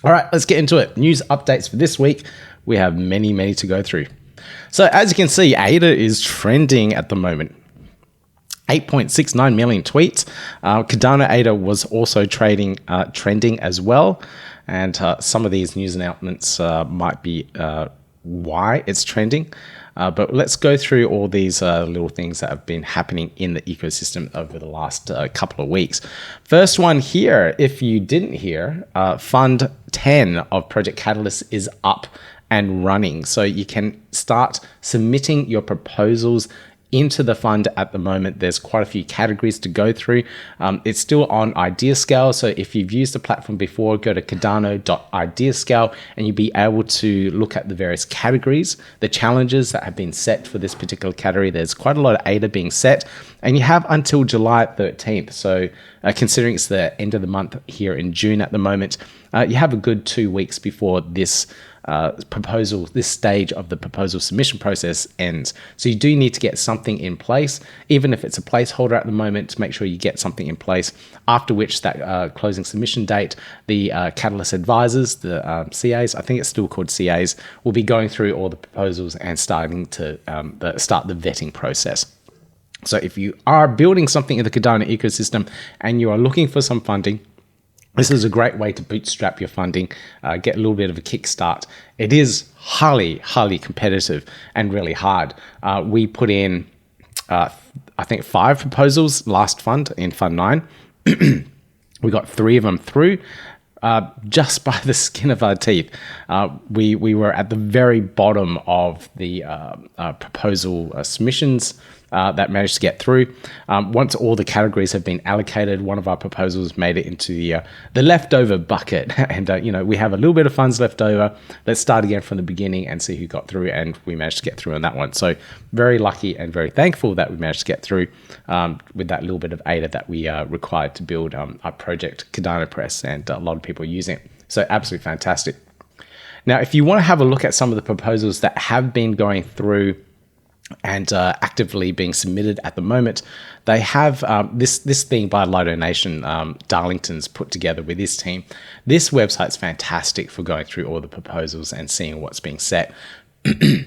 All right, let's get into it. News updates for this week. We have many to go through. So as you can see, ADA is trending at the moment. 8.69 million tweets. Cardano ADA was also trending as well. And some of these news announcements might be why it's trending. But let's go through all these little things that have been happening in the ecosystem over the last couple of weeks. First one here, if you didn't hear, Fund 10 of Project Catalyst is up and running. So you can start submitting your proposals into the fund at the moment. There's quite a few categories to go through. It's still on idea scale. So if you've used the platform before, go to cardano.ideascale and you'll be able to look at the various categories, the challenges that have been set for this particular category. There's quite a lot of ADA being set, and you have until July 13th. So considering it's the end of the month here in June at the moment, you have a good 2 weeks before this this stage of the proposal submission process ends. So you do need to get something in place, even if it's a placeholder at the moment, to make sure you get something in place, after which that closing submission date, the Catalyst advisors, the CAs, I think it's still called CAs, will be going through all the proposals and starting to start the vetting process. So if you are building something in the Cardano ecosystem and you are looking for some funding, this is a great way to bootstrap your funding, get a little bit of a kickstart. It is highly competitive and really hard. We put in, I think, 5 proposals last fund in Fund 9. We got 3 of them through just by the skin of our teeth. We were at the very bottom of the proposal submissions that managed to get through. Once all the categories have been allocated, one of our proposals made it into the leftover bucket. And, we have a little bit of funds left over. Let's start again from the beginning and see who got through. And we managed to get through on that one. So very lucky and very thankful that we managed to get through with that little bit of ADA that we required to build our project, Cardano Press, and a lot of people are using it. So absolutely fantastic. Now, if you want to have a look at some of the proposals that have been going through and actively being submitted at the moment, they have this thing by Lido Nation, Darlington's put together with his team. This website's fantastic for going through all the proposals and seeing what's being set. You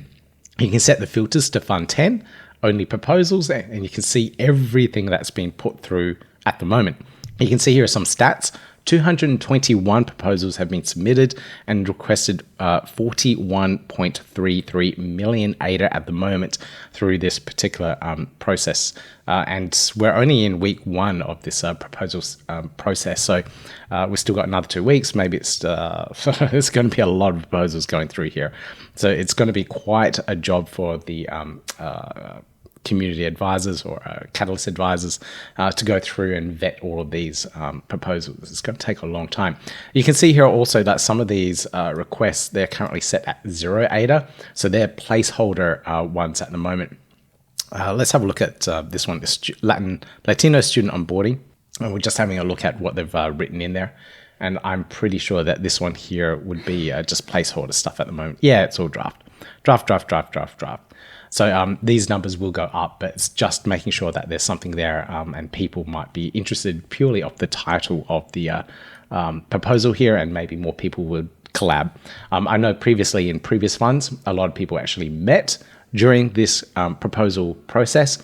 can set the filters to Fund 10, only proposals, and you can see everything that's been put through at the moment. You can see here are some stats. 221 proposals have been submitted and requested 41.33 million ADA at the moment through this particular process. And we're only in week 1 of this proposals process. So we've still got another 2 weeks. Maybe it's there's going to be a lot of proposals going through here. So it's going to be quite a job for the community advisors or Catalyst advisors to go through and vet all of these proposals. It's going to take a long time. You can see here also that some of these requests, they're currently set at 0 ADA, so they're placeholder ones at the moment. Let's have a look at this one, this Latino student onboarding, and we're just having a look at what they've written in there. And I'm pretty sure that this one here would be just placeholder stuff at the moment. Yeah, it's all draft. So these numbers will go up, but it's just making sure that there's something there and people might be interested purely off the title of the proposal here, and maybe more people would collab. I know previously in previous funds, a lot of people actually met during this proposal process,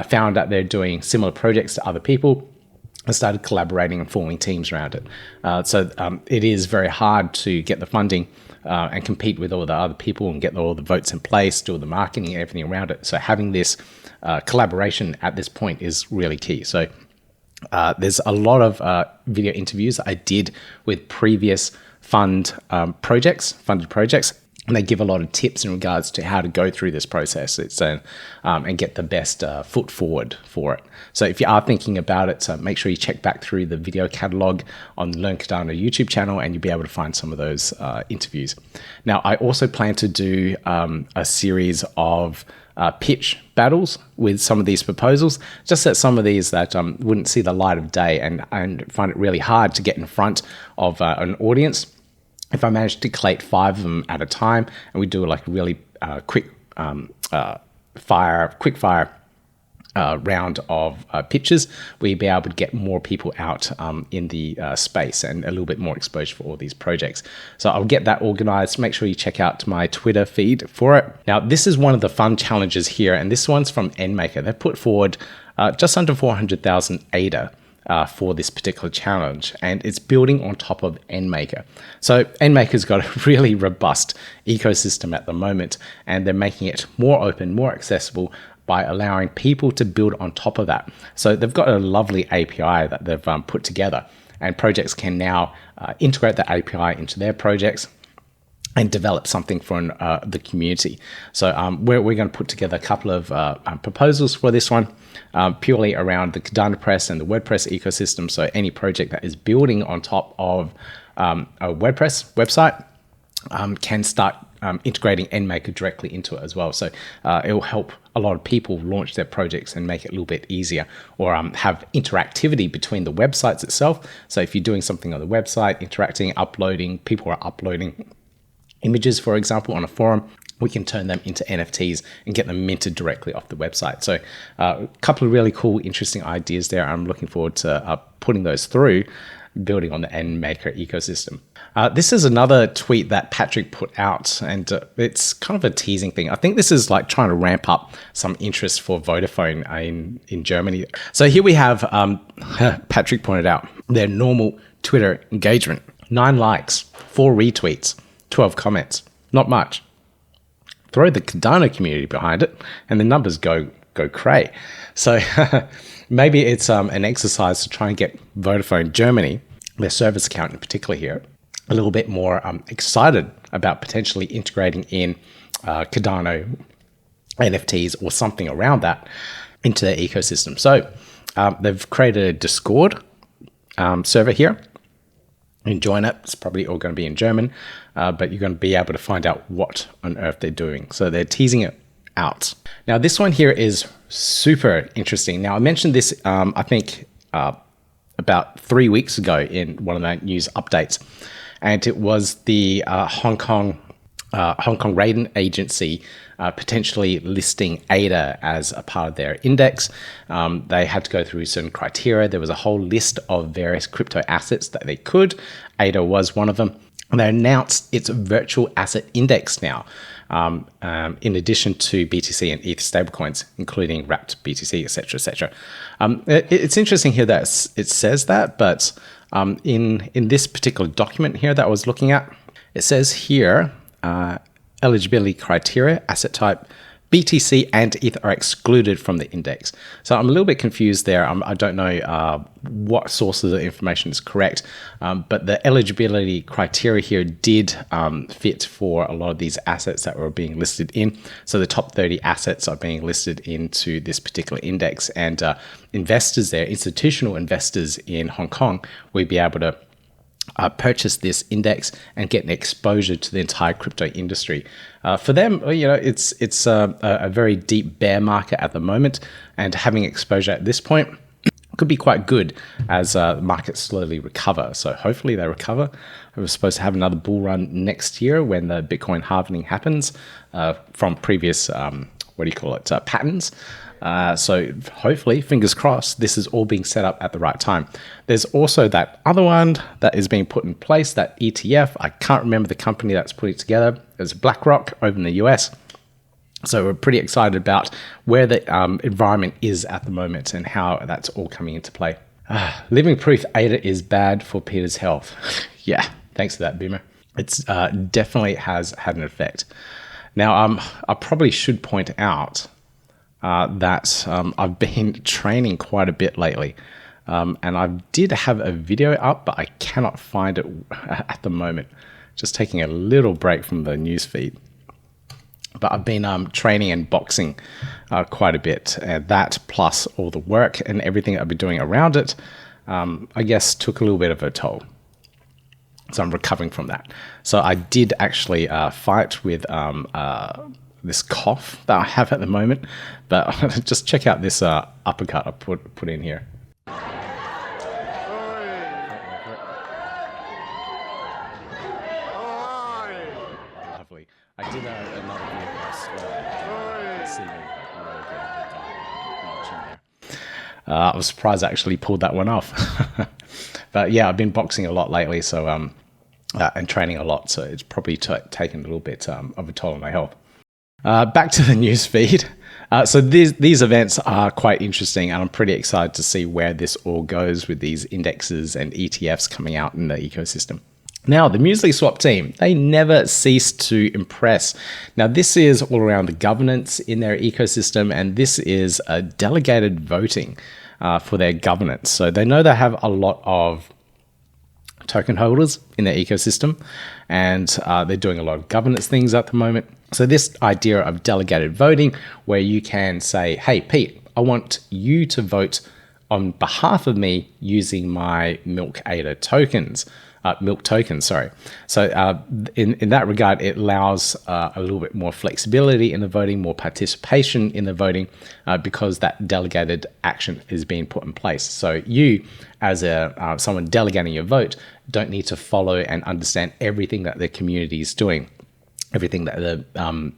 found that they're doing similar projects to other people, and started collaborating and forming teams around it. So it is very hard to get the funding and compete with all the other people and get all the votes in place, do all the marketing and everything around it. So having this collaboration at this point is really key. So there's a lot of video interviews I did with previous funded projects, and they give a lot of tips in regards to how to go through this process and get the best foot forward for it. So if you are thinking about it, make sure you check back through the video catalog on the Learn Cardano YouTube channel, and you'll be able to find some of those interviews. Now, I also plan to do a series of pitch battles with some of these proposals, just that some of these that wouldn't see the light of day and find it really hard to get in front of an audience. If I manage to collate 5 of them at a time, and we do like really quick fire round of pitches, we'll be able to get more people out in the space and a little bit more exposure for all these projects. So I'll get that organized. Make sure you check out my Twitter feed for it. Now, this is one of the fun challenges here, and this one's from NMKR. They've put forward just under 400,000 ADA for this particular challenge, and it's building on top of NMKR. So NMKR's got a really robust ecosystem at the moment, and they're making it more open, more accessible, by allowing people to build on top of that. So they've got a lovely API that they've put together, and projects can now integrate the API into their projects and develop something for the community. So we're going to put together a couple of proposals for this one, purely around the Cardano Press and the WordPress ecosystem. So any project that is building on top of a WordPress website can start integrating NMKR directly into it as well. So it will help a lot of people launch their projects and make it a little bit easier, or have interactivity between the websites itself. So if you're doing something on the website, interacting, uploading, people are uploading images, for example, on a forum, we can turn them into NFTs and get them minted directly off the website. So a couple of really cool, interesting ideas there. I'm looking forward to putting those through, building on the NMKR ecosystem. This is another tweet that Patrick put out, and it's kind of a teasing thing. I think this is like trying to ramp up some interest for Vodafone in Germany. So here we have, Patrick pointed out, their normal Twitter engagement. 9 likes, 4 retweets, 12 comments. Not much. Throw the Cardano community behind it, and the numbers go cray. So maybe it's an exercise to try and get Vodafone Germany, their service account in particular here, a little bit more excited about potentially integrating in Cardano NFTs or something around that into their ecosystem. So they've created a Discord server here. You can join it. It's probably all going to be in German, but you're going to be able to find out what on earth they're doing. So they're teasing it out. Now, this one here is super interesting. Now, I mentioned this, I think, about 3 weeks ago in one of the news updates, and it was the Hong Kong rating agency potentially listing ADA as a part of their index. They had to go through certain criteria. There was a whole list of various crypto assets that they could. ADA was one of them. And they announced its virtual asset index now, in addition to BTC and ETH stablecoins, including wrapped BTC, etc., etc. It's interesting here that it says that, but in this particular document here that I was looking at, it says here, eligibility criteria, asset type, BTC and ETH are excluded from the index. So I'm a little bit confused there. I don't know what sources of information is correct, but the eligibility criteria here did fit for a lot of these assets that were being listed in. So the top 30 assets are being listed into this particular index, and investors there, institutional investors in Hong Kong, will be able to purchase this index and get an exposure to the entire crypto industry. For them, it's a very deep bear market at the moment, and having exposure at this point could be quite good as markets slowly recover. So hopefully they recover. We're supposed to have another bull run next year when the Bitcoin halving happens from previous, patterns. So hopefully, fingers crossed, this is all being set up at the right time. There's also that other one that is being put in place, that ETF. I can't remember the company that's putting it together. It's BlackRock over in the US. So we're pretty excited about where the environment is at the moment and how that's all coming into play. Living proof ADA is bad for Peter's health. Yeah, thanks for that, Boomer. It's definitely has had an effect. Now, I probably should point out that I've been training quite a bit lately, and I did have a video up, but I cannot find it at the moment. Just taking a little break from the news feed. But I've been training and boxing quite a bit, and that plus all the work and everything I've been doing around it, I guess took a little bit of a toll. So I'm recovering from that. So I did actually fight with this cough that I have at the moment, but just check out this uppercut I put in here. Lovely. I did another video where I swore that see me like really good watching there. I was surprised I actually pulled that one off. But yeah, I've been boxing a lot lately, so and training a lot, so it's probably taken a little bit of a toll on my health. Back to the news feed. So these events are quite interesting, and I'm pretty excited to see where this all goes with these indexes and ETFs coming out in the ecosystem. Now, the MuesliSwap team, they never cease to impress. Now, this is all around the governance in their ecosystem, and this is a delegated voting for their governance. So they know they have a lot of token holders in their ecosystem, and they're doing a lot of governance things at the moment. So this idea of delegated voting, where you can say, hey, Pete, I want you to vote on behalf of me using my Milk ADA tokens. Milk tokens, sorry. So in that regard, it allows a little bit more flexibility in the voting, more participation in the voting, because that delegated action is being put in place. So you, as someone delegating your vote, don't need to follow and understand everything that the community is doing, everything that the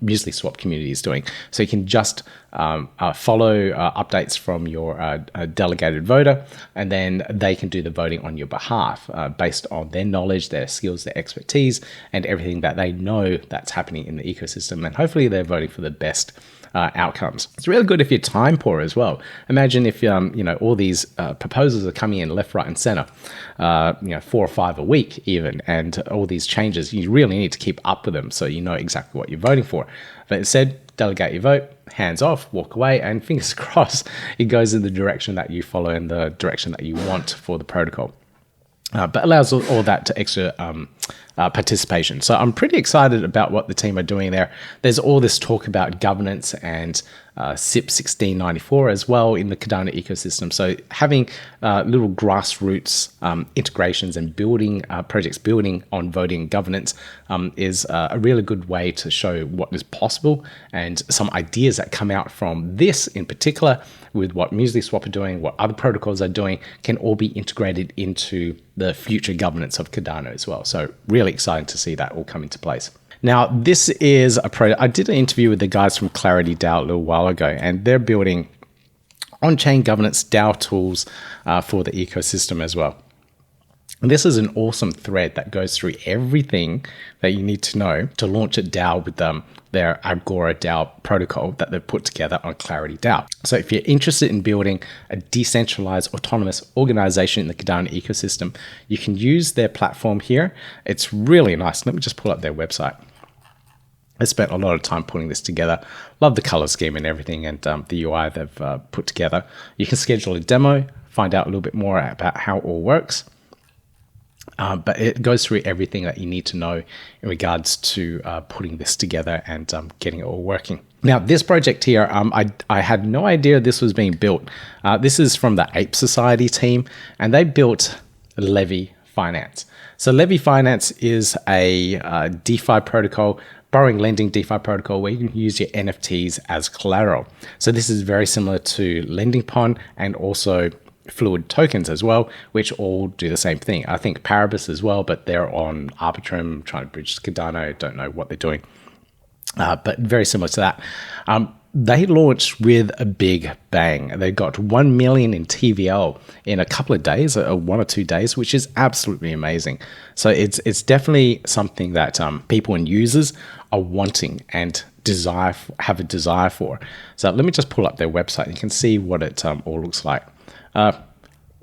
MuesliSwap community is doing. So you can just follow updates from your delegated voter, and then they can do the voting on your behalf based on their knowledge, their skills, their expertise, and everything that they know that's happening in the ecosystem. And hopefully they're voting for the best outcomes. It's really good if you're time poor as well. Imagine if all these proposals are coming in left, right, and center, 4 or 5 a week even, and all these changes. You really need to keep up with them so you know exactly what you're voting for. But instead, delegate your vote, hands off, walk away, and fingers crossed it goes in the direction that you follow and the direction that you want for the protocol. But allows all that to extra participation. So I'm pretty excited about what the team are doing there. There's all this talk about governance and SIP 1694 as well in the Cardano ecosystem. So having little grassroots integrations and building projects building on voting and governance is a really good way to show what is possible, and some ideas that come out from this in particular with what MuesliSwap are doing, what other protocols are doing, can all be integrated into the future governance of Cardano as well. So really excited to see that all come into place. Now, this is a project. I did an interview with the guys from Clarity DAO a little while ago, and they're building on-chain governance DAO tools for the ecosystem as well. And this is an awesome thread that goes through everything that you need to know to launch a DAO with their Agora DAO protocol that they've put together on Clarity DAO. So if you're interested in building a decentralized autonomous organization in the Cardano ecosystem, you can use their platform here. It's really nice. Let me just pull up their website. I spent a lot of time putting this together. Love the color scheme and everything, and the UI they've put together. You can schedule a demo, find out a little bit more about how it all works. But it goes through everything that you need to know in regards to putting this together and getting it all working. Now, this project here, I had no idea this was being built. This is from the Ape Society team, and they built Levvy Finance. So Levvy Finance is a DeFi protocol, borrowing lending DeFi protocol, where you can use your NFTs as collateral. So this is very similar to Lending Pond and also Fluid tokens as well, which all do the same thing. I think Paribus as well, but they're on Arbitrum, trying to bridge to Cardano. Don't know what they're doing, but very similar to that. They launched with a big bang. They got 1 million in TVL in a couple of days, 1 or 2 days, which is absolutely amazing. So it's definitely something that people and users are wanting and have a desire for. So let me just pull up their website. You can see what it all looks like.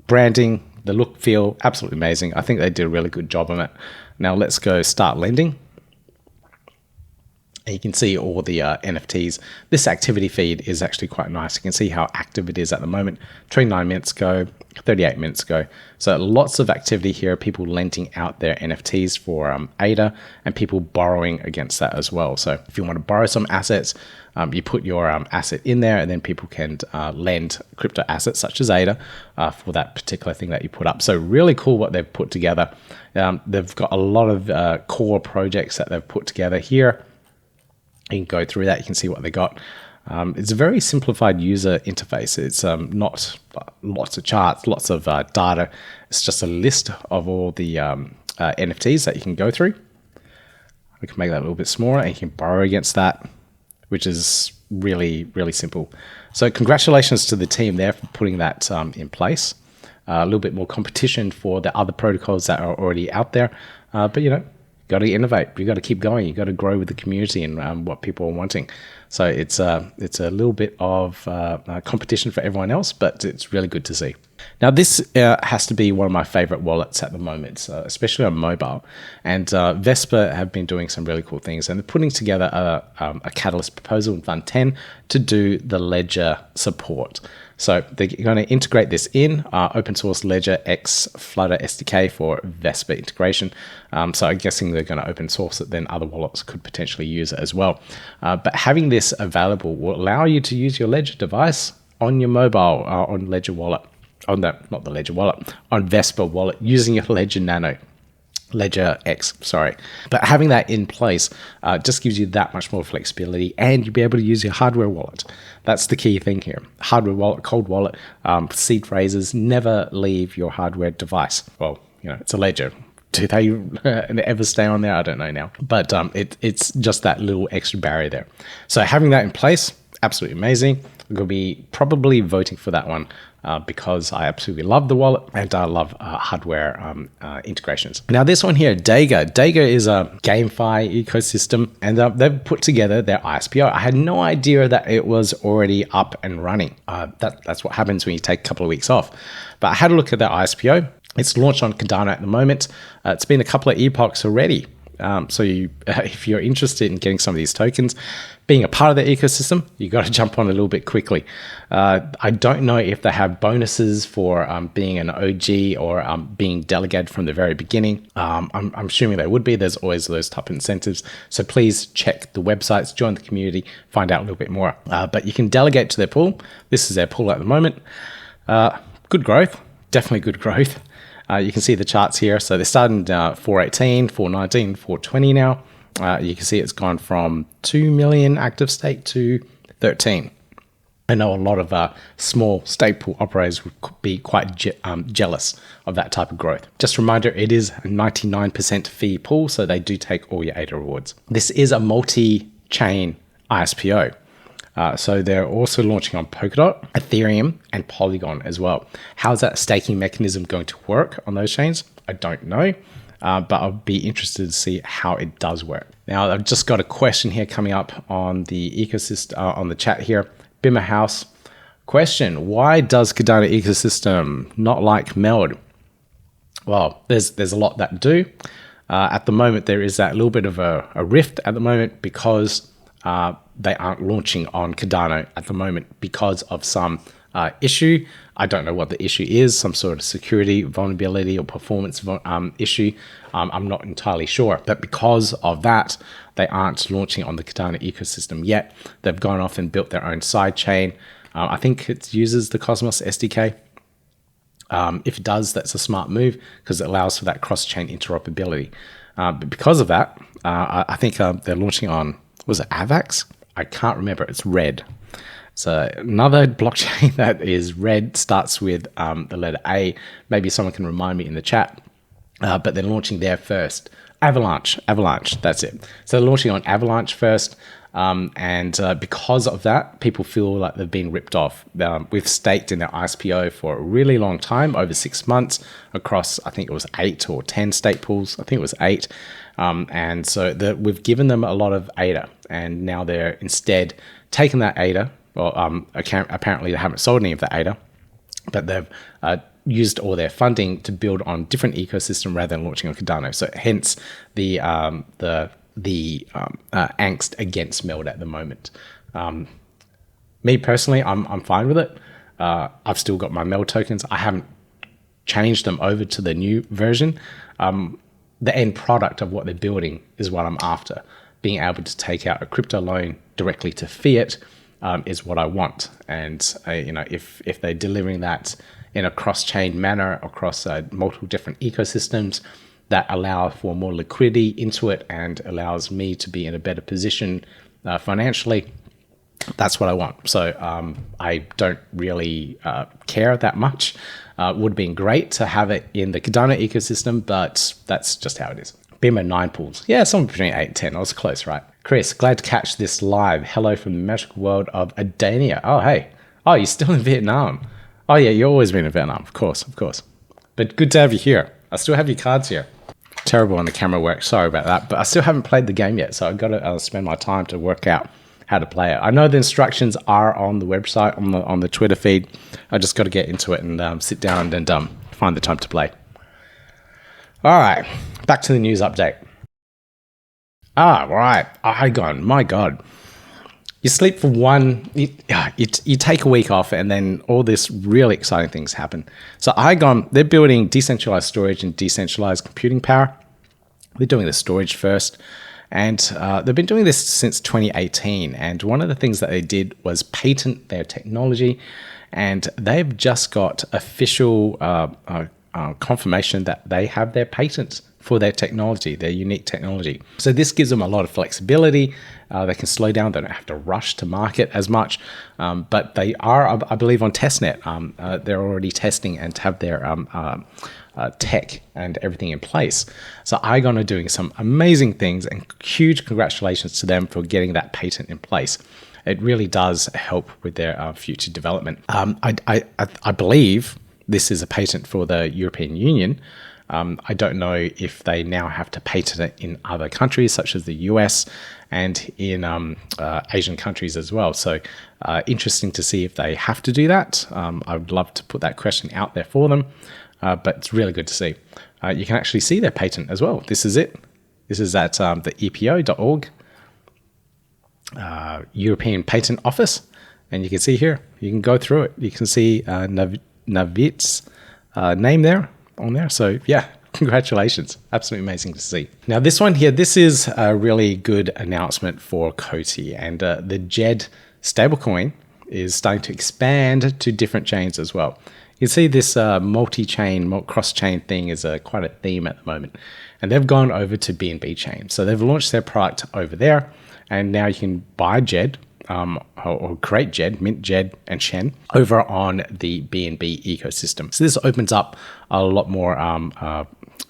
Branding, the look, feel, absolutely amazing. I think they did a really good job on it. Now let's go start lending. And you can see all the NFTs. This activity feed is actually quite nice. You can see how active it is at the moment. 29 minutes ago, 38 minutes ago. So lots of activity here, people lending out their NFTs for ADA, and people borrowing against that as well. So if you want to borrow some assets, you put your asset in there, and then people can lend crypto assets such as ADA for that particular thing that you put up. So really cool what they've put together. They've got a lot of core projects that they've put together here. You can go through that. You can see what they got. It's a very simplified user interface. It's not lots of charts, lots of data. It's just a list of all the NFTs that you can go through. We can make that a little bit smaller, and you can borrow against that, which is really, really simple. So congratulations to the team there for putting that in place. A little bit more competition for the other protocols that are already out there. But, you know, got to innovate. You got to keep going. You got to grow with the community and what people are wanting. So it's a little bit of competition for everyone else, but it's really good to see. Now, this has to be one of my favorite wallets at the moment, especially on mobile. And Vespr have been doing some really cool things, and they're putting together a Catalyst proposal in Fund 10 to do the Ledger support. So they're going to integrate this in open source Ledger X Flutter SDK for Vespr integration. So I'm guessing they're going to open source it, then other wallets could potentially use it as well. But having this available will allow you to use your Ledger device on your mobile, on Ledger Wallet, on not the Ledger Wallet, on Vespr Wallet using your Ledger Nano. Ledger X, sorry. But having that in place just gives you that much more flexibility, and you'll be able to use your hardware wallet. That's the key thing here. Hardware wallet, cold wallet, seed phrases never leave your hardware device. Well, you know, it's a Ledger. Do they ever stay on there? I don't know now. But it's just that little extra barrier there. So having that in place, absolutely amazing. I'm going to be probably voting for that one because I absolutely love the wallet and I love hardware integrations. Now this one here, DEGA. DEGA is a GameFi ecosystem, and they've put together their ISPO. I had no idea that it was already up and running. That's what happens when you take a couple of weeks off. But I had a look at their ISPO. It's launched on Cardano at the moment. It's been a couple of epochs already. So if you're interested in getting some of these tokens, being a part of the ecosystem, you got to jump on a little bit quickly. I don't know if they have bonuses for being an OG or being delegated from the very beginning. I'm assuming they would be. There's always those type of incentives. So please check the websites, join the community, find out a little bit more. But you can delegate to their pool. This is their pool at the moment. Good growth, definitely good growth. You can see the charts here. So they're starting 418, 419, 420 now. You can see it's gone from 2 million active stake to 13. I know a lot of small stake pool operators would be quite jealous of that type of growth. Just a reminder, it is a 99% fee pool, so they do take all your ADA rewards. This is a multi-chain ISPO. So they're also launching on Polkadot, Ethereum, and Polygon as well. How's that staking mechanism going to work on those chains? I don't know, but I'll be interested to see how it does work. Now, I've just got a question here coming up on the ecosystem, on the chat here. Bimmer House question: why does Cardano ecosystem not like Meld? Well, there's a lot that do. At the moment, there is that little bit of a rift at the moment because they aren't launching on Cardano at the moment because of some issue. I don't know what the issue is, some sort of security vulnerability or performance issue. I'm not entirely sure. But because of that, they aren't launching on the Cardano ecosystem yet. They've gone off and built their own side chain. I think it uses the Cosmos SDK. If it does, that's a smart move because it allows for that cross-chain interoperability. But because of that, I think they're launching on, was it AVAX? I can't remember. It's red. So another blockchain that is red starts with the letter A. Maybe someone can remind me in the chat. But they're launching there first. Avalanche, that's it. So they're launching on Avalanche first. And because of that, people feel like they've been ripped off. We've staked in their ISPO for a really long time, over 6 months, across, I think it was 8 or 10 stake pools. I think it was 8. And so we've given them a lot of ADA, and now they're instead taking that ADA. Well, apparently they haven't sold any of the ADA, but they've used all their funding to build on different ecosystem rather than launching on Cardano. So hence the angst against Meld at the moment. Me personally, I'm fine with it. I've still got my Meld tokens. I haven't changed them over to the new version. The end product of what they're building is what I'm after. Being able to take out a crypto loan directly to fiat is what I want. And if they're delivering that in a cross-chain manner across multiple different ecosystems that allow for more liquidity into it and allows me to be in a better position financially, that's what I want. So I don't really care that much. Would have been great to have it in the Cardano ecosystem, but that's just how it is. BMO 9 pools. Yeah, somewhere between 8 and 10. I was close, right? Chris, glad to catch this live. Hello from the magical world of Adania. Oh, hey. Oh, you're still in Vietnam. Oh, yeah, you've always been in Vietnam. Of course, of course. But good to have you here. I still have your cards here. Terrible on the camera work. Sorry about that. But I still haven't played the game yet, so I've got to spend my time to work out how to play it. I know the instructions are on the website, on the Twitter feed. I just got to get into it and sit down and find the time to play. All right, back to the news update. Right, Iagon, my God. You sleep for you take a week off and then all this really exciting things happen. So Iagon, they're building decentralized storage and decentralized computing power. They're doing the storage first. And they've been doing this since 2018. And one of the things that they did was patent their technology. And they've just got official confirmation that they have their patents for their technology, their unique technology. So this gives them a lot of flexibility. They can slow down. They don't have to rush to market as much. But they are, I believe, on Testnet. They're already testing and have their tech and everything in place. So Iagon are doing some amazing things, and huge congratulations to them for getting that patent in place. It really does help with their future development. I believe this is a patent for the European Union. I don't know if they now have to patent it in other countries, such as the US and in Asian countries as well. So interesting to see if they have to do that. I would love to put that question out there for them. But it's really good to see. You can actually see their patent as well. This is it. This is at the EPO.org, European Patent Office. And you can see here, you can go through it. You can see Navit's name there on there. So yeah, congratulations. Absolutely amazing to see. Now this one here, this is a really good announcement for Coty, and the Djed stablecoin is starting to expand to different chains as well. You can see this multi-chain, cross-chain thing is quite a theme at the moment. And they've gone over to BNBChain. So they've launched their product over there. And now you can buy Djed or create Djed, mint Djed and Shen over on the BNB ecosystem. So this opens up a lot more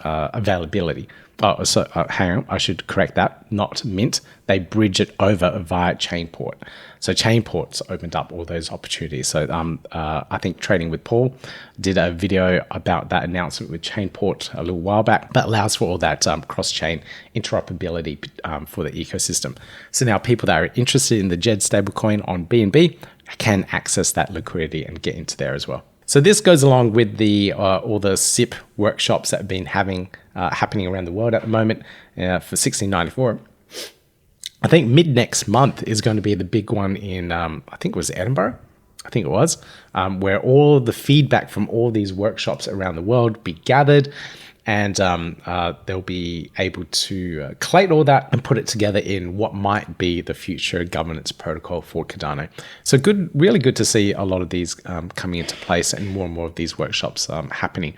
availability. Hang on, I should correct that. Not Mint. They bridge it over via Chainport. So Chainport's opened up all those opportunities. So I think Trading with Paul did a video about that announcement with Chainport a little while back. That allows for all that cross-chain interoperability for the ecosystem. So now people that are interested in the Djed stablecoin on BNB can access that liquidity and get into there as well. So this goes along with the all the SIP workshops that have been happening around the world at the moment for 1694. I think mid next month is going to be the big one in, I think it was Edinburgh. I think it was, where all the feedback from all these workshops around the world be gathered, and they'll be able to collate all that and put it together in what might be the future governance protocol for Cardano. So good, really good to see a lot of these coming into place and more of these workshops happening.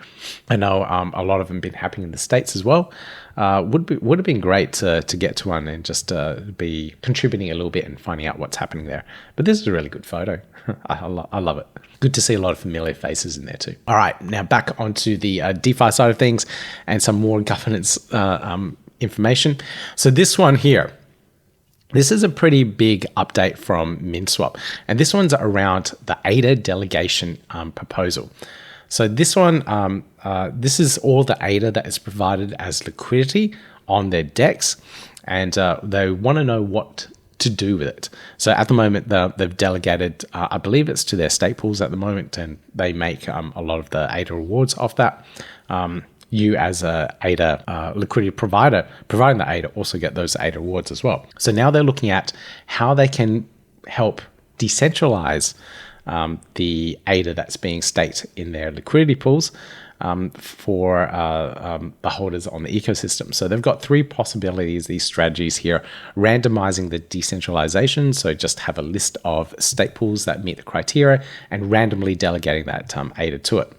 I know a lot of them been happening in the States as well. Would have been great to get to one and just be contributing a little bit and finding out what's happening there. But this is a really good photo. I love it. Good to see a lot of familiar faces in there too. All right, now back onto the DeFi side of things and some more governance information. So this one here, this is a pretty big update from Minswap. And this one's around the ADA delegation proposal. So this one, this is all the ADA that is provided as liquidity on their DEX, and they want to know what to do with it. So at the moment, they've delegated, I believe it's to their stake pools at the moment, and they make a lot of the ADA rewards off that. You as a ADA liquidity provider, providing the ADA, also get those ADA rewards as well. So now they're looking at how they can help decentralize the ADA that's being staked in their liquidity pools for the holders on the ecosystem. So they've got three possibilities, these strategies here: randomizing the decentralization, so just have a list of stake pools that meet the criteria and randomly delegating that ADA to it.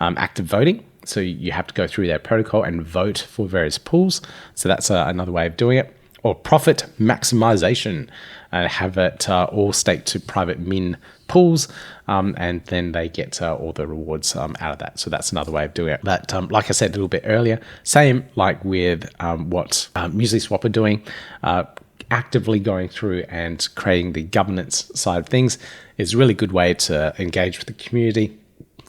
Active voting, so you have to go through their protocol and vote for various pools. So that's another way of doing it. or profit maximization, and have it all staked to private min pools, and then they get all the rewards out of that. So that's another way of doing it. But like I said a little bit earlier, same like with what MuesliSwap are doing, actively going through and creating the governance side of things is a really good way to engage with the community,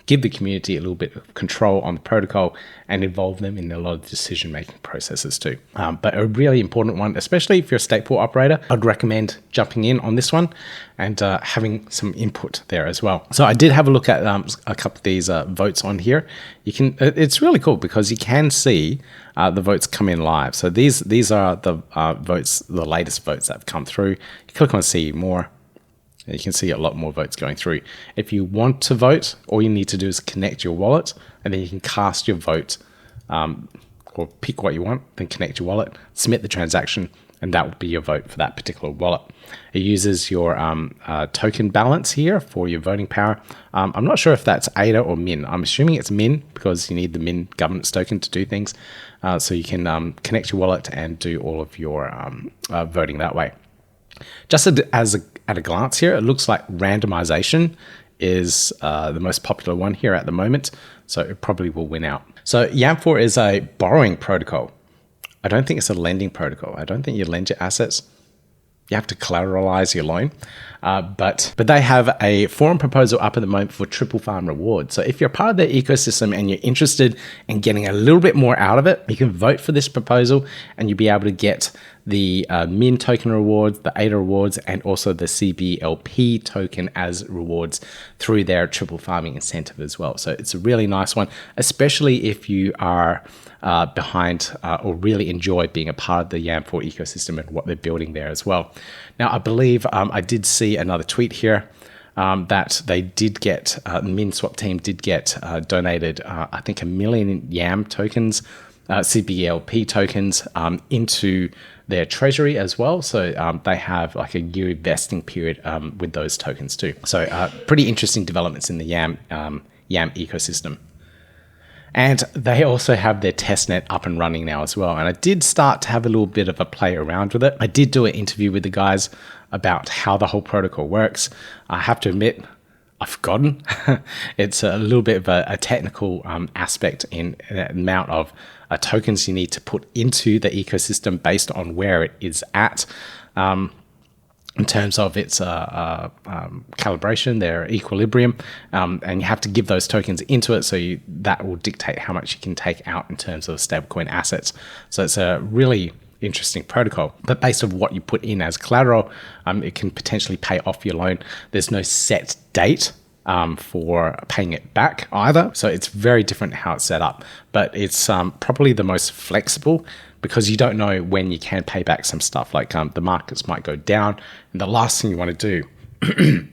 give the community a little bit of control on the protocol, and involve them in a lot of decision-making processes too. But a really important one, especially if you're a stake pool operator, I'd recommend jumping in on this one and having some input there as well. So I did have a look at a couple of these votes on here. You can, it's really cool because you can see the votes come in live. So these are the votes, the latest votes that have come through. You click on see more. You can see a lot more votes going through. If you want to vote, all you need to do is connect your wallet, and then you can cast your vote, or pick what you want, then connect your wallet, submit the transaction, and that will be your vote for that particular wallet. It uses your token balance here for your voting power. I'm not sure if that's ADA or Min. I'm assuming it's Min because you need the Min governance token to do things. So you can connect your wallet and do all of your voting that way. Just at a glance here, it looks like randomization is the most popular one here at the moment, so it probably will win out. So Yamfore is a borrowing protocol. I don't think it's a lending protocol. I don't think you lend your assets. You have to collateralize your loan, but they have a forum proposal up at the moment for triple farm rewards. So if you're part of their ecosystem and you're interested in getting a little bit more out of it, you can vote for this proposal and you'll be able to get the Min token rewards, the ADA rewards, and also the CBLP token as rewards through their triple farming incentive as well. So it's a really nice one, especially if you are behind or really enjoy being a part of the Yamfore ecosystem and what they're building there as well. Now, I believe I did see another tweet here that they did get, the Minswap team did get donated, I think 1 million YAM tokens, CBLP tokens into their treasury as well. So they have like a year vesting period with those tokens too. So pretty interesting developments in the YAM ecosystem. And they also have their testnet up and running now as well. And I did start to have a little bit of a play around with it. I did do an interview with the guys about how the whole protocol works. I have to admit, I've forgotten. It's a little bit of a technical aspect in the amount of tokens you need to put into the ecosystem based on where it is at. In terms of its calibration, their equilibrium, and you have to give those tokens into it, so that will dictate how much you can take out in terms of stablecoin assets. So it's a really interesting protocol, but based on what you put in as collateral, it can potentially pay off your loan. There's no set date for paying it back either, so it's very different how it's set up, but it's probably the most flexible because you don't know when you can pay back some stuff. Like the markets might go down, and the last thing you want to do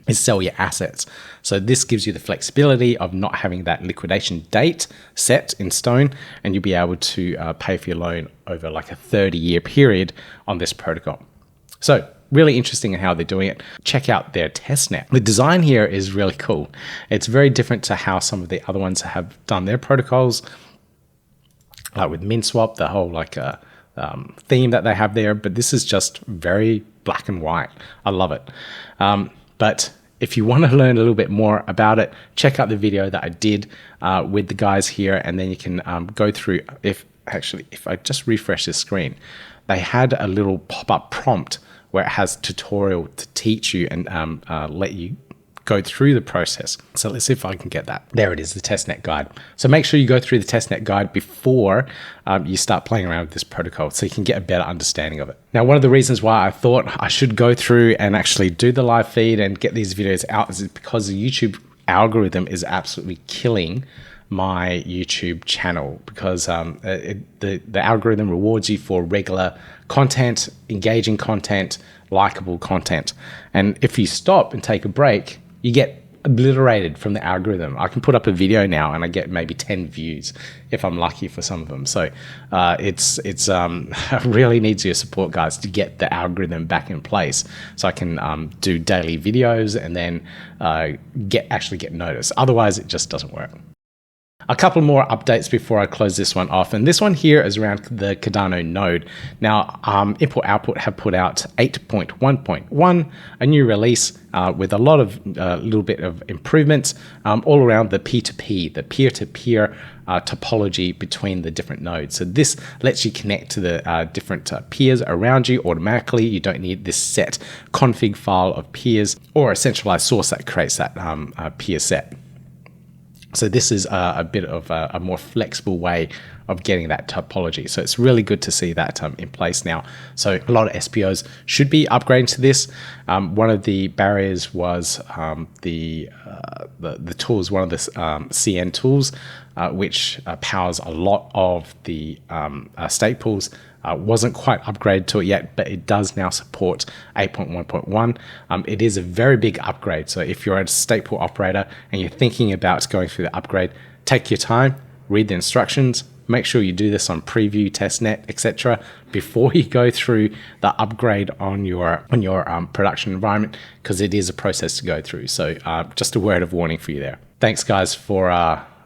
is sell your assets. So this gives you the flexibility of not having that liquidation date set in stone, and you'll be able to pay for your loan over like a 30-year period on this protocol. So really interesting in how they're doing it. Check out their testnet. The design here is really cool. It's very different to how some of the other ones have done their protocols. With Minswap, the whole like theme that they have there, but this is just very black and white. I love it. But if you want to learn a little bit more about it, check out the video that I did with the guys here, and then you can go through. If I just refresh this screen, they had a little pop-up prompt where it has tutorial to teach you and let you go through the process. So let's see if I can get that. There it is, the testnet guide. So make sure you go through the testnet guide before you start playing around with this protocol so you can get a better understanding of it. Now, one of the reasons why I thought I should go through and actually do the live feed and get these videos out is because the YouTube algorithm is absolutely killing my YouTube channel, because the algorithm rewards you for regular content, engaging content, likable content. And if you stop and take a break, you get obliterated from the algorithm. I can put up a video now and I get maybe 10 views if I'm lucky for some of them. So it's really needs your support, guys, to get the algorithm back in place so I can do daily videos and then actually get noticed. Otherwise, it just doesn't work. A couple more updates before I close this one off. And this one here is around the Cardano node. Now, Import Output have put out 8.1.1, a new release with a lot of little bit of improvements all around the P2P, the peer-to-peer topology between the different nodes. So this lets you connect to the different peers around you automatically. You don't need this set config file of peers or a centralized source that creates that peer set. So this is a bit of a more flexible way of getting that topology. So it's really good to see that in place now. So a lot of SPOs should be upgrading to this. One of the barriers was the tools, one of the CN tools, which powers a lot of the stake pools. Wasn't quite upgraded to it yet, but it does now support 8.1.1. It is a very big upgrade. So if you're a stake pool operator and you're thinking about going through the upgrade, take your time, read the instructions, make sure you do this on preview, testnet, etc. before you go through the upgrade on your production environment, because it is a process to go through. So just a word of warning for you there. Thanks guys for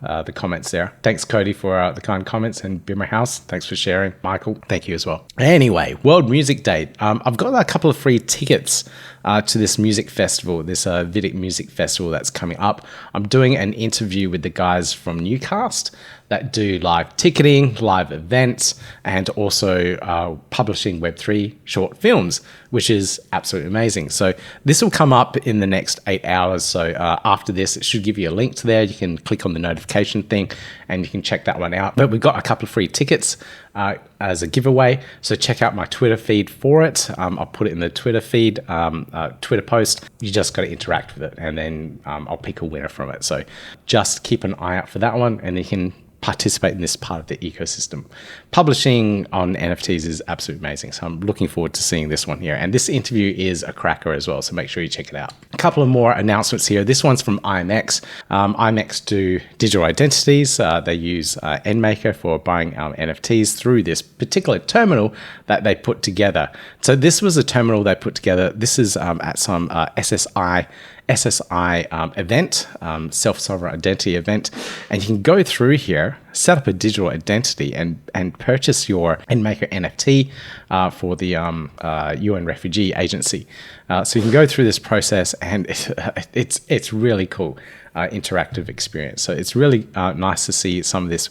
the comments there. Thanks Cody for the kind comments, and Bimmer House, thanks for sharing. Michael, thank you as well. Anyway, World Music Day. I've got a couple of free tickets to this music festival, this Vidic music festival that's coming up. I'm doing an interview with the guys from Newcast that do live ticketing, live events, and also publishing Web3 short films, which is absolutely amazing. So this will come up in the next 8 hours. So after this, it should give you a link to there. You can click on the notification thing and you can check that one out. But we've got a couple of free tickets as a giveaway. So check out my Twitter feed for it. I'll put it in the Twitter feed, Twitter post. You just got to interact with it, and then I'll pick a winner from it. So just keep an eye out for that one, and you can participate in this part of the ecosystem. Publishing on NFTs is absolutely amazing. So I'm looking forward to seeing this one here. And this interview is a cracker as well. So make sure you check it out. A couple of more announcements here. This one's from IAMX. IAMX do digital identities. They use NMKR for buying NFTs through this particular terminal that they put together. So this was a terminal they put together. This is at some SSI event, self-sovereign identity event, and you can go through here, set up a digital identity, and purchase your NMKR NFT for the UN Refugee Agency. So you can go through this process, and it's really cool interactive experience. So it's really nice to see some of this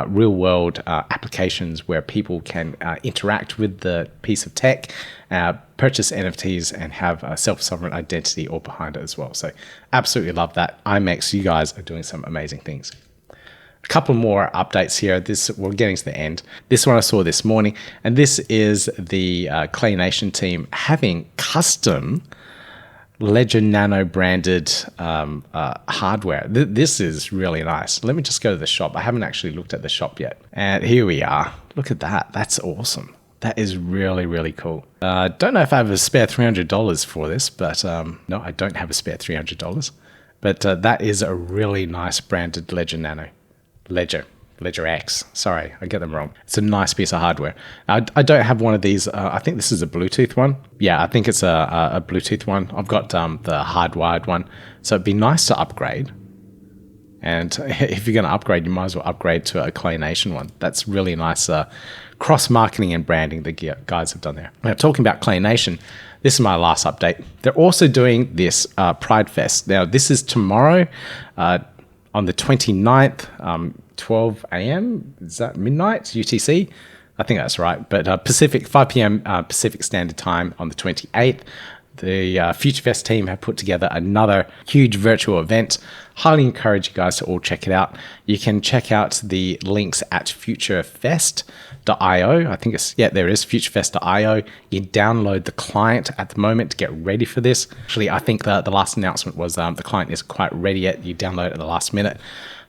real world applications where people can interact with the piece of tech, purchase NFTs, and have a self-sovereign identity all behind it as well. So absolutely love that. IAMX, you guys are doing some amazing things. A couple more updates here. We're getting to the end. This one I saw this morning, and this is the Clay Nation team having custom Ledger Nano branded hardware. This is really nice. Let me just go to the shop. I haven't actually looked at the shop yet. And here we are. Look at that. That's awesome. That is really, really cool. Don't know if I have a spare $300 for this, but no, I don't have a spare $300. But that is a really nice branded Ledger Nano. Ledger X. Sorry, I get them wrong. It's a nice piece of hardware. I don't have one of these. I think this is a Bluetooth one. Yeah, I think it's a Bluetooth one. I've got the hardwired one. So it'd be nice to upgrade. And if you're going to upgrade, you might as well upgrade to a Clay Nation one. That's really nice cross-marketing and branding the guys have done there. Now, talking about Clay Nation, this is my last update. They're also doing this Pride Fest. Now, this is tomorrow on the 29th, 12 a.m. Is that midnight UTC? I think that's right. But Pacific, 5 p.m. Pacific Standard Time on the 28th. The FutureFest team have put together another huge virtual event. Highly encourage you guys to all check it out. You can check out the links at futurefest.io. I think there it is, futurefest.io. You download the client at the moment to get ready for this. Actually, I think the last announcement was the client isn't quite ready yet. You download it at the last minute.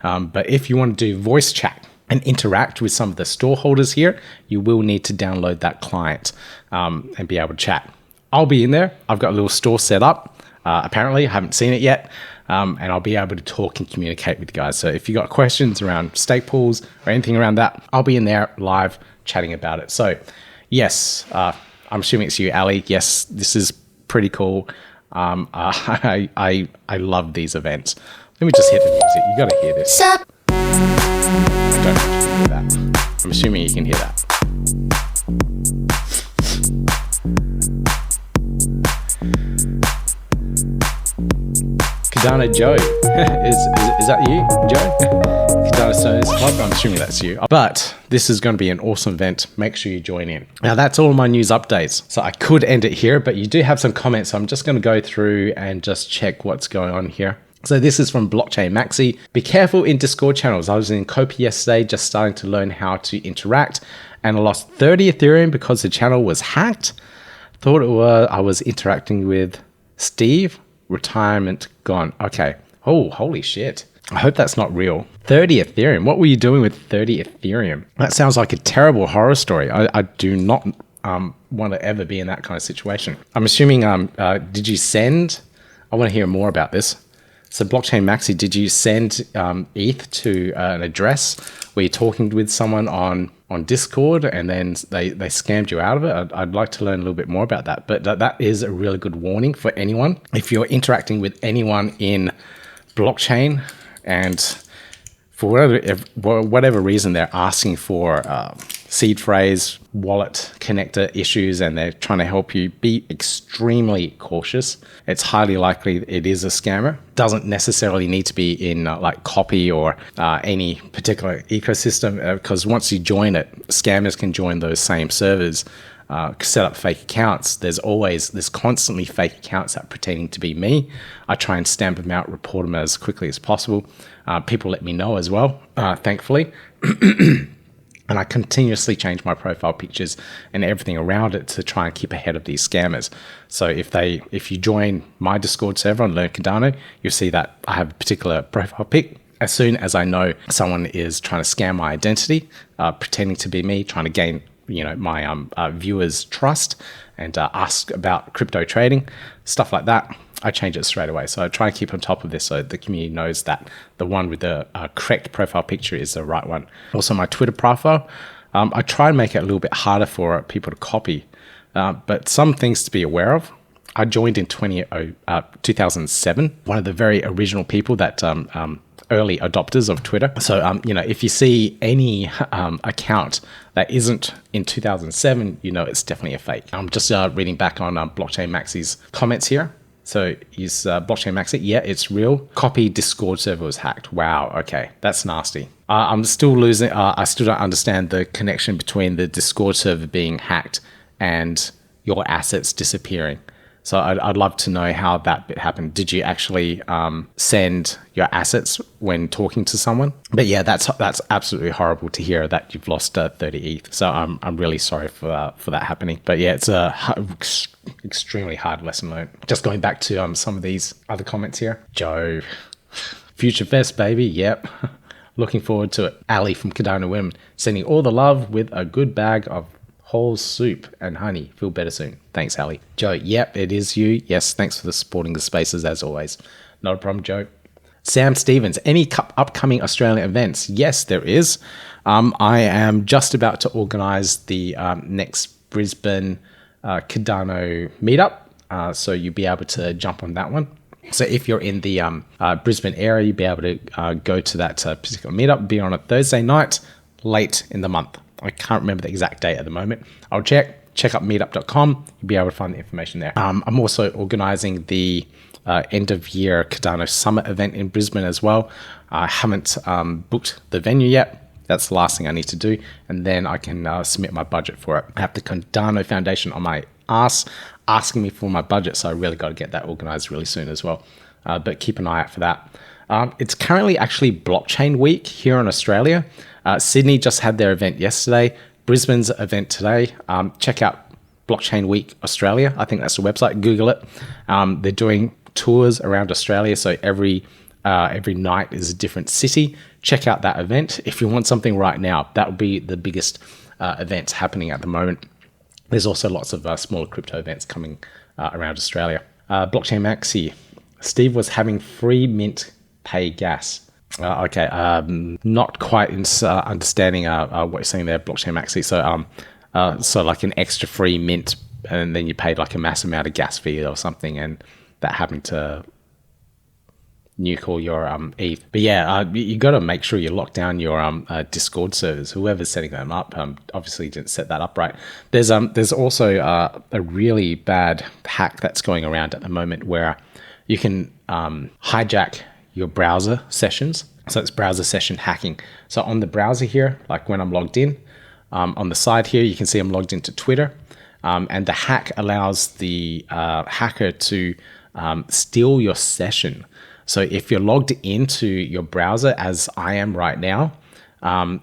But if you want to do voice chat and interact with some of the store holders here, you will need to download that client and be able to chat. I'll be in there. I've got a little store set up. Apparently, I haven't seen it yet. And I'll be able to talk and communicate with you guys. So if you've got questions around stake pools or anything around that, I'll be in there live chatting about it. So yes, I'm assuming it's you, Ali. Yes, this is pretty cool. I love these events. Let me just hit the music. You got to hear this. don't know if you can hear that. I'm assuming you can hear that. Cardano Joe. is that you, Joe? Cardano Stones Club, I'm assuming that's you. But this is going to be an awesome event. Make sure you join in. Now, that's all my news updates. So I could end it here, but you do have some comments. So I'm just going to go through and just check what's going on here. So this is from Blockchain Maxi. Be careful in Discord channels. I was in Kopi yesterday, just starting to learn how to interact, and I lost 30 Ethereum because the channel was hacked. Thought I was interacting with Steve. Retirement gone. Okay. Oh, holy shit. I hope that's not real. 30 Ethereum. What were you doing with 30 Ethereum? That sounds like a terrible horror story. I do not want to ever be in that kind of situation. I'm assuming, did you send? I want to hear more about this. So Blockchain Maxi, did you send ETH to an address where you're talking with someone on Discord and then they scammed you out of it? I'd like to learn a little bit more about that. But that is a really good warning for anyone. If you're interacting with anyone in blockchain and for whatever reason they're asking for seed phrase, wallet connector issues, and they're trying to help you, be extremely cautious. It's highly likely it is a scammer. Doesn't necessarily need to be in like copy or any particular ecosystem, because once you join it, scammers can join those same servers, set up fake accounts. There's constantly fake accounts that are pretending to be me. I try and stamp them out, report them as quickly as possible. People let me know as well, thankfully. And I continuously change my profile pictures and everything around it to try and keep ahead of these scammers. So if you join my Discord server on Learn Cardano, you'll see that I have a particular profile pic. As soon as I know someone is trying to scam my identity, pretending to be me, trying to gain my viewers' trust and ask about crypto trading, stuff like that, I change it straight away. So I try and keep on top of this so the community knows that the one with the correct profile picture is the right one. Also, my Twitter profile, I try and make it a little bit harder for people to copy, but some things to be aware of. I joined in 2007, one of the very original people that early adopters of Twitter. So, if you see any account that isn't in 2007, it's definitely a fake. I'm just reading back on Blockchain Maxi's comments here. So is Blockchain Maxi? Yeah, it's real. Copy Discord server was hacked. Wow. Okay, that's nasty. I'm still losing. I still don't understand the connection between the Discord server being hacked and your assets disappearing. So I'd love to know how that bit happened. Did you actually send your assets when talking to someone? But yeah, that's absolutely horrible to hear that you've lost 30 ETH. So I'm really sorry for that happening. But yeah, it's a extremely hard lesson learned. Just going back to some of these other comments here. Joe, FutureFest, baby. Yep. Looking forward to it. Ali from Cardano NEWM sending all the love with a good bag of whole soup and honey. Feel better soon. Thanks, Ali. Joe, yep, it is you. Yes, thanks for supporting the spaces as always. Not a problem, Joe. Sam Stevens, any upcoming Australian events? Yes, there is. I am just about to organize the next Brisbane Cardano meetup. So you'll be able to jump on that one. So if you're in the Brisbane area, you'll be able to go to that particular meetup. Be on a Thursday night, late in the month. I can't remember the exact date at the moment. I'll check up meetup.com. You'll be able to find the information there. I'm also organizing the end of year Cardano Summit event in Brisbane as well. I haven't booked the venue yet. That's the last thing I need to do. And then I can submit my budget for it. I have the Cardano Foundation on my ass asking me for my budget. So I really got to get that organized really soon as well. But keep an eye out for that. It's currently actually blockchain week here in Australia. Sydney just had their event yesterday. Brisbane's event today. Check out Blockchain Week Australia. I think that's the website. Google it. They're doing tours around Australia. So every night is a different city. Check out that event. If you want something right now, that would be the biggest event happening at the moment. There's also lots of smaller crypto events coming around Australia. Blockchain Maxi. Steve was having free mint pay gas. Okay, not quite understanding what you're saying there, Blockchain Maxi. So like an extra free mint, and then you paid like a mass amount of gas fee or something, and that happened to nuke all your ETH. But yeah, you got to make sure you lock down your Discord servers. Whoever's setting them up obviously didn't set that up right. There's also a really bad hack that's going around at the moment where you can hijack your browser sessions. So it's browser session hacking. So on the browser here, like when I'm logged in, on the side here, you can see I'm logged into Twitter. And the hack allows the hacker to steal your session. So if you're logged into your browser, as I am right now,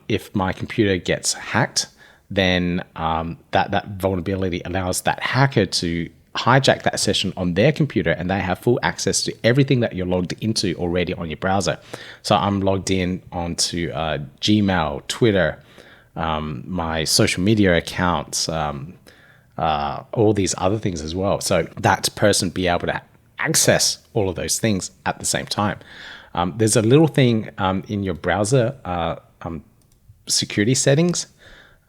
if my computer gets hacked, then that vulnerability allows that hacker to hijack that session on their computer, and they have full access to everything that you're logged into already on your browser. So I'm logged in onto Gmail, Twitter, my social media accounts, all these other things as well. So that person be able to access all of those things at the same time. There's a little thing in your browser security settings.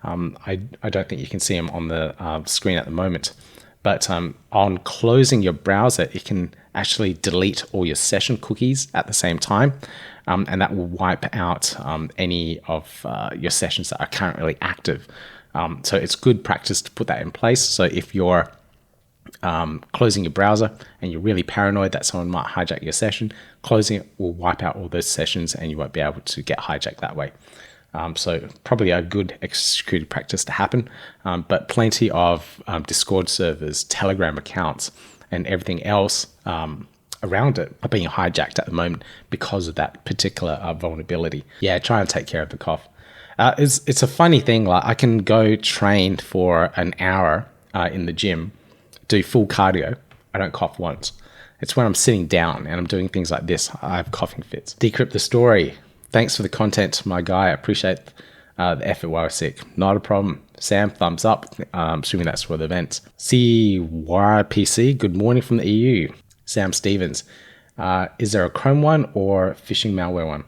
I don't think you can see them on the screen at the moment, but on closing your browser, it can actually delete all your session cookies at the same time, and that will wipe out any of your sessions that are currently active. So it's good practice to put that in place. So if you're closing your browser and you're really paranoid that someone might hijack your session, closing it will wipe out all those sessions and you won't be able to get hijacked that way. So probably a good security practice to happen, but plenty of Discord servers, Telegram accounts, and everything else around it are being hijacked at the moment because of that particular vulnerability. Yeah, try and take care of the cough. It's a funny thing. Like I can go train for an hour in the gym, do full cardio. I don't cough once. It's when I'm sitting down and I'm doing things like this, I have coughing fits. Decrypt the story. Thanks for the content, my guy. I appreciate the effort while I was sick. Not a problem. Sam, thumbs up. Assuming that's for the event. CYPC, good morning from the EU. Sam Stevens. Is there a Chrome one or phishing malware one?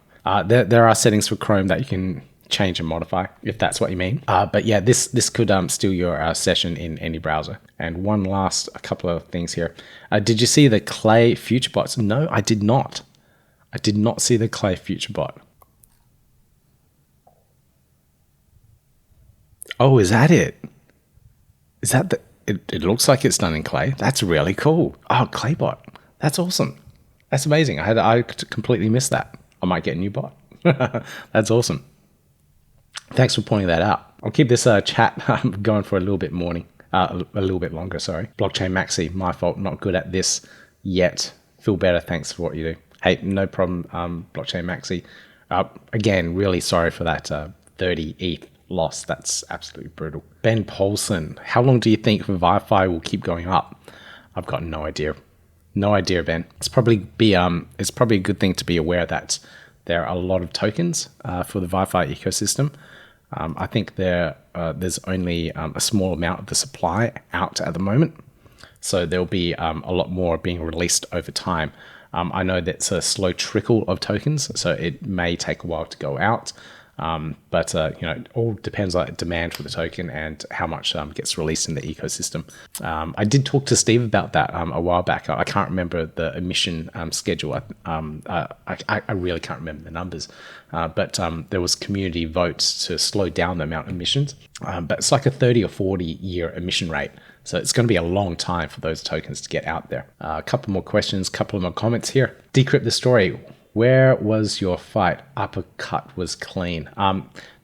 There are settings for Chrome that you can change and modify, if that's what you mean. But yeah, this could steal your session in any browser. And one last, a couple of things here. Did you see the Clay future bots? No, I did not. I did not see the Clay future bot. Oh, is that it? Is that the... It looks like it's done in Clay. That's really cool. Oh, Clay bot. That's awesome. That's amazing. I completely missed that. I might get a new bot. That's awesome. Thanks for pointing that out. I'll keep this chat going for a little bit longer, sorry. Blockchain Maxi, my fault, not good at this yet. Feel better, thanks for what you do. Hey, no problem, Blockchain Maxi. Again, really sorry for that 30 ETH loss. That's absolutely brutal. Ben Paulson, how long do you think Wi-Fi will keep going up? I've got no idea. No idea, Ben. It's probably a good thing to be aware that there are a lot of tokens for the Wi-Fi ecosystem. I think there's only a small amount of the supply out at the moment. So there'll be a lot more being released over time. I know that's a slow trickle of tokens, so it may take a while to go out. But it all depends on demand for the token and how much gets released in the ecosystem. I did talk to Steve about that a while back. I can't remember the emission schedule. I really can't remember the numbers. But there was community votes to slow down the amount of emissions. But it's like a 30 or 40 year emission rate. So it's going to be a long time for those tokens to get out there. A couple more questions, couple more comments here. Decrypt the story. Where was your fight? Uppercut was clean.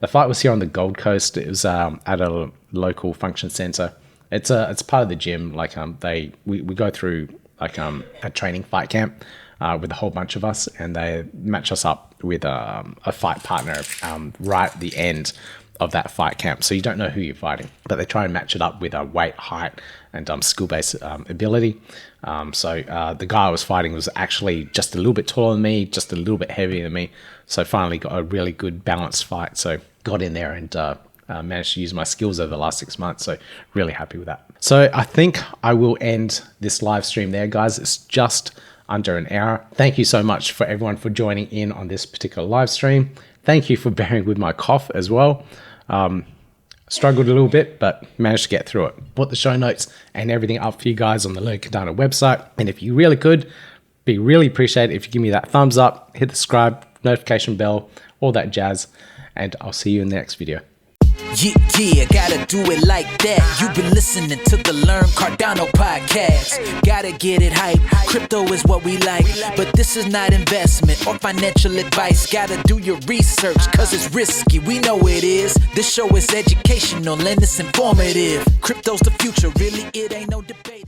The fight was here on the Gold Coast. It was at a local function center. It's part of the gym. Like we go through like a training fight camp with a whole bunch of us, and they match us up with a fight partner right at the end of that fight camp. So you don't know who you're fighting, but they try and match it up with a weight, height, and skill-based ability. So the guy I was fighting was actually just a little bit taller than me, just a little bit heavier than me. So finally got a really good balanced fight. So got in there and managed to use my skills over the last 6 months. So really happy with that. So I think I will end this live stream there, guys. It's just under an hour. Thank you so much for everyone for joining in on this particular live stream. Thank you for bearing with my cough as well. Struggled a little bit, but managed to get through it. Put the show notes and everything up for you guys on the Cardano website. And if you really could, Be really appreciated if you give me that thumbs up, hit the subscribe, notification bell, all that jazz, and I'll see you in the next video. Yeah, gotta do it like that. You've been listening to the Learn Cardano podcast. Gotta get it hype. Crypto is what we like, but this is not investment or financial advice. Gotta do your research, cause it's risky. We know it is. This show is educational and it's informative. Crypto's the future, really, it ain't no debate.